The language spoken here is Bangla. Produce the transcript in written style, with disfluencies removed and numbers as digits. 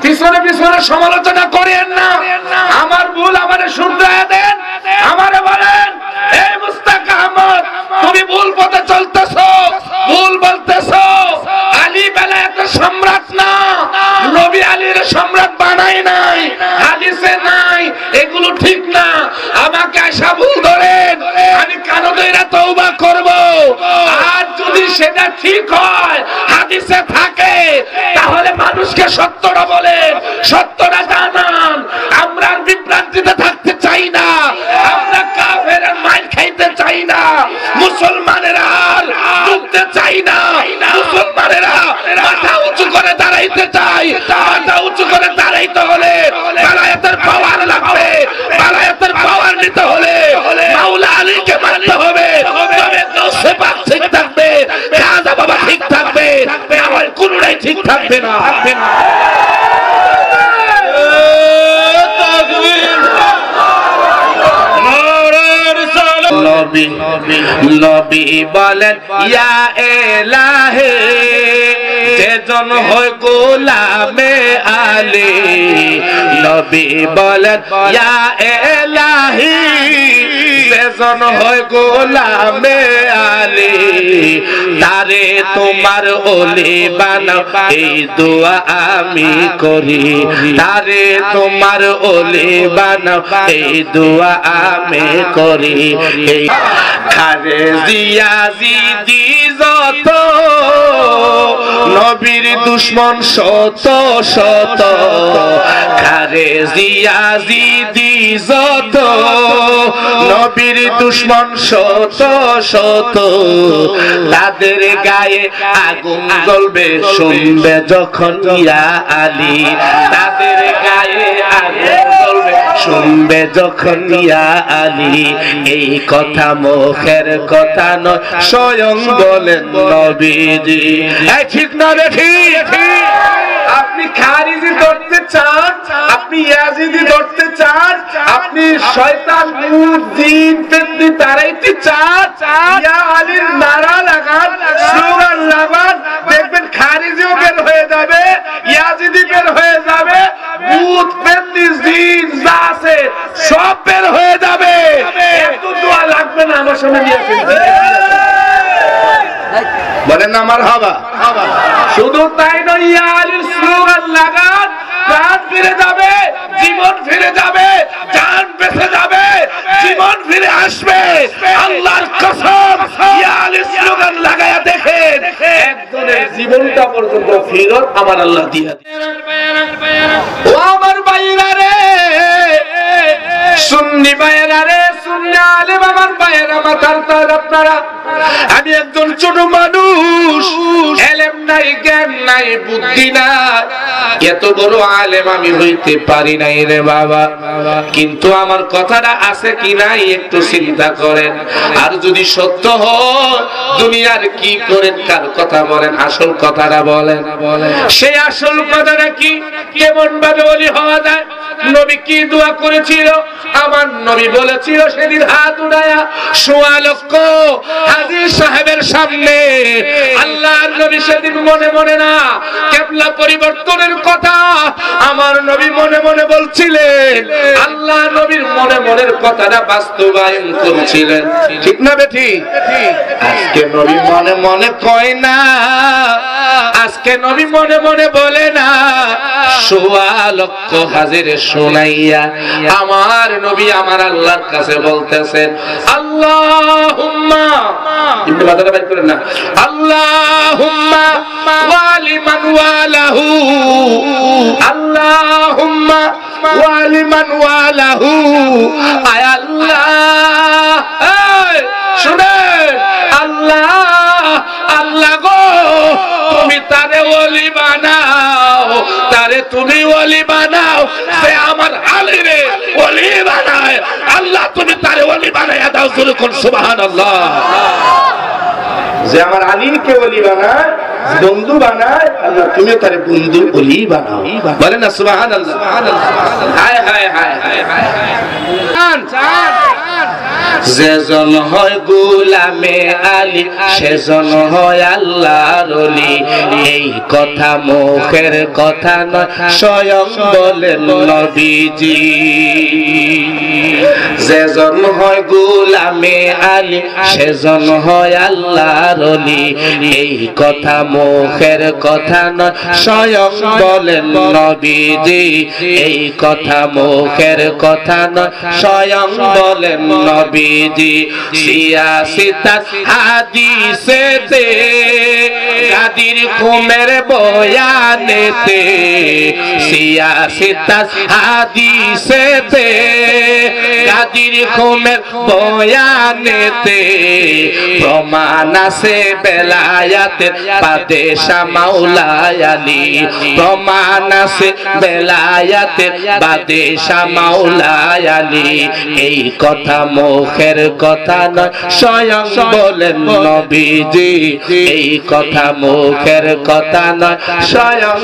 পিছনে পিছনে সমালোচনা করেন না। আমার ভুল আমারে শুধরায় দেন। আমারে বলেন, এই মুস্তাক আহমদ, তুমি ভুল পথে চলতেছো, ভুল বলতেছো। আলী বেলায়েতের সম্রাট না, নবী আলীর সম্রাট বানায় নাই, হাদিসে নাই, এগুলো ঠিক না। আমাকে আশা ভুল ধরেন, আমি কানো দইরা তওবা করব। আর যদি সেটা ঠিক হয়, হাদিসে থাকে, তাহলে মানুষকে সত্যটা বলেন, সত্যটা জানান। আমরা আর বিভ্রান্তিতে থাকতে চাই না, আমরা কাফেরের মাইর খাইতে চাই না, মুসলমানেরা আর ডুবতে চাই না। মুসলমানেরা মাথা উঁচু করে দাঁড়াইতে চাই। মাথা উঁচু করে দাঁড়াইতে হলে বেলায়েতের পাওয়ার লাগবে। বেলায়েতের পাওয়ার নিতে হলে মাওলা আলীকে মানতে হবে। তবে গৌসে পাক ঠিক থাকবে, খাজা বাবা ঠিক থাকবে, আমার কোনটাই ঠিক থাকবে না। নবী নবী বলেন, ইয়া এলাহে, যেজন হয় গোলামে আলী। নবী বলেন, ইয়া এলাহি, যেজন হয় গোলামে আলী। তারে তোমার ওলি বানাও, এই দোয়া আমি করি। তারে তোমার ওলি বানাও, এই দোয়া আমি করি। এই খারে জিয়াজিদি যত, নবীর দুশ্মন শত শত। খারে জিয়াজিদি যত, নবীর দুশ্মন শত শত। তাদের গায়ে আগুন জ্বলবে শুনবে যখন ইয়া আলী। তাদের গায়ে আগুন জ্বলবে শুনবে যখন ইয়া আলী। এই কথা মুখের কথা নয়, স্বয়ং বলেন নবীজি। ঠিক না রে? ঠিক। আপনি খারিজি ধরতে চান, আপনি ইয়াজিদি ধরতে চান, আপনি শয়তান মুদ জিন পেতনি তারাইতে চান, ইয়া আলীর নারা লাগান, স্লোগান লাগান, দেখবেন খারিজিও বের হয়ে যাবে, ইয়াজিদি বের হয়ে যাবে, মুদ পেতনি জিন যা আছে সব বের হয়ে যাবে। এত দোয়া লাগবে না, আমার সামনে নিয়ে আসেন। বলেন আমার হাবা। শুধু তাই নয়, ইয়া আলীর স্লোগান লাগান, প্রাণ ফিরে যাবে, জীবন ফিরে যাবে, জান বেঁচে যাবে, জীবন ফিরে আসবে। আল্লাহর কসম, ইয়া আলীর স্লোগান লাগায়া দেখেন, একজনের জীবনটা পর্যন্ত ফিরত আমার আল্লাহ দিয়া দেন। ও আমার ভাইরা রে, সুন্নি ভাইরা রে, সুন্নি আলেম আমার ভাইরা, মাথার তার আপনারা। আমি একজন ছোট মানুষ, এলেম নাই, জ্ঞান নাই, বুদ্ধি নাই, এত বড় আলেম আমি হইতে পারি নাই রে বাবা। কিন্তু আমার কথাটা আছে কি নাই একটু চিন্তা করেন। আর যদি সত্য হয়, দুনিয়ার কি করেন, কার কথা বলেন, আসল কথাটা বলেন। সেই আসল কথাটা কি, কেমন ভাবে ওলি হওয়া যায়? নবী কি দোয়া করেছিল? আমার নবী বলেছিল সেদিন হাত উঠায়া ১৬ লক্ষ হাজী সাহেবের সামনে। আল্লাহর নবী সেদিন মনে মনে না, কিবলা পরিবর্তনের কথা আমার নবী মনে মনে বলছিলেন। আল্লাহ নবীর মনে মনের কথাটা বাস্তবায়ন করেছিলেন। ঠিক না বেঠি? আজকে নবী মনে মনে কয় না, আজকে নবী মনে মনে বলে না। ১৬ লক্ষ হাজিরে শোনাইয়া আমার নবী আমার আল্লাহর কাছে বলতেছেন, আল্লাহুম্মা, ইবনে বাদারা বাইর করেন না, আল্লাহুম্মা ওয়ালিমান ওয়ালাহু, আল্লাহুম্মা ওয়ালিমান ওয়ালাহু। আয় আল্লাহ, শুনেন, আল্লাহ, আল্লাহ গো, তুমি তারে ওলি বানাও, তারে তুমি ওলি বানাও। সে আমার আলীরে ওলি বানায়, আল্লাহ তুমি তারে ওলি বানায়া দাও। জোরে কোন সুবহানাল্লাহ। যে আমার আলীকে ওলি বানায়, বন্ধু বানায়, আল্লাহ তুমি তারে বন্ধু ওলি বানাও। বলেন না সুবহানাল্লাহ। হায় হায় হায় হায় হায়। যেজন হয় গোলামে আলী সেজন হয় আল্লাহর ওলি এই কথা মুখের কথা নয় স্বয়ং বলেন নবীজি যেজন হয় গোলামে আলী সেজন হয় আল্লাহর ওলি এই কথা মুখের কথা নয় স্বয়ং বলেন নবীজি এই কথা মুখের কথা নয় স্বয়ং বলেন নবীজি সিয়াসিতাত হাদিসেতে গাদির খুমের বয়ানেতে সিয়াসিতাত হাদিসেতে গাদির খুমের বয়ানেতে প্রমাণ আছে বেলায়াতের বাদশা মাওলা আলী প্রমাণ আছে বেলায়াতের বাদশা মাওলা আলী এই কথা মুখের কথা নয় স্বয়ং বলেন নবীজি এই কথা মুখের কথা নয় স্বয়ং